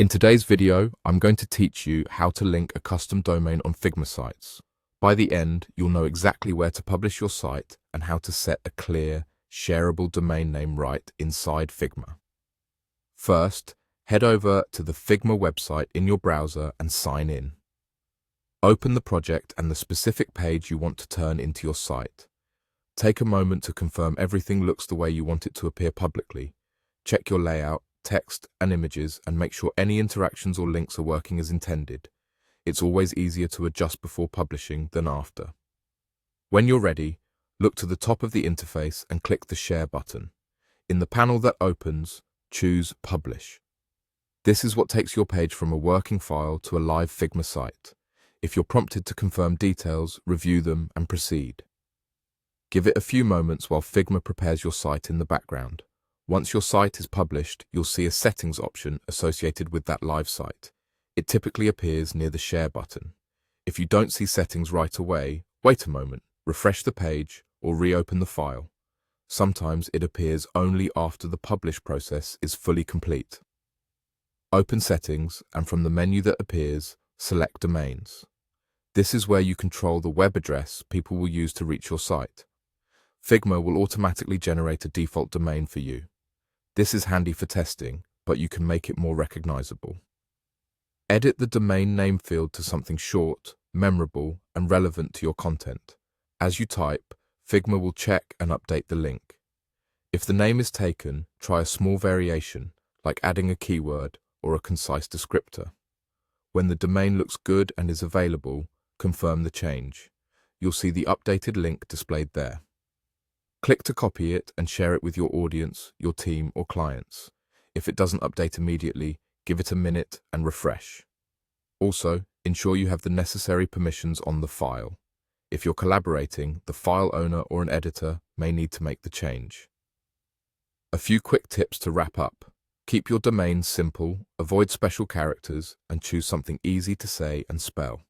In today's video, I'm going to teach you how to link a custom domain on Figma Sites. By the end, you'll know exactly where to publish your site and how to set a clear, shareable domain name right inside Figma. First, head over to the Figma website in your browser and sign in. Open the project and the specific page you want to turn into your site. Take a moment to confirm everything looks the way you want it to appear publicly. Check your layout, text, and images, and make sure any interactions or links are working as intended. It's always easier to adjust before publishing than after. When you're ready, look to the top of the interface and click the Share button. In the panel that opens, choose Publish. This is what takes your page from a working file to a live Figma site. If you're prompted to confirm details, review them and proceed. Give it a few moments while Figma prepares your site in the background. Once your site is published, you'll see a settings option associated with that live site. It typically appears near the Share button. If you don't see settings right away, wait a moment, refresh the page, or reopen the file. Sometimes it appears only after the publish process is fully complete. Open Settings, and from the menu that appears, select Domains. This is where you control the web address people will use to reach your site. Figma will automatically generate a default domain for you. This is handy for testing, but you can make it more recognizable. Edit the domain name field to something short, memorable, and relevant to your content. As you type, Figma will check and update the link. If the name is taken, try a small variation, like adding a keyword or a concise descriptor. When the domain looks good and is available, confirm the change. You'll see the updated link displayed there. Click to copy it and share it with your audience, your team, or clients. If it doesn't update immediately, give it a minute and refresh. Also, ensure you have the necessary permissions on the file. If you're collaborating, the file owner or an editor may need to make the change. A few quick tips to wrap up. Keep your domain simple, avoid special characters, and choose something easy to say and spell.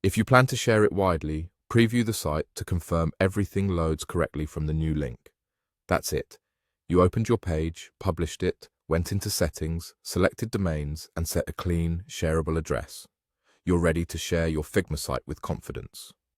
If you plan to share it widely, preview the site to confirm everything loads correctly from the new link. That's it. You opened your page, published it, went into settings, selected domains, and set a clean, shareable address. You're ready to share your Figma site with confidence.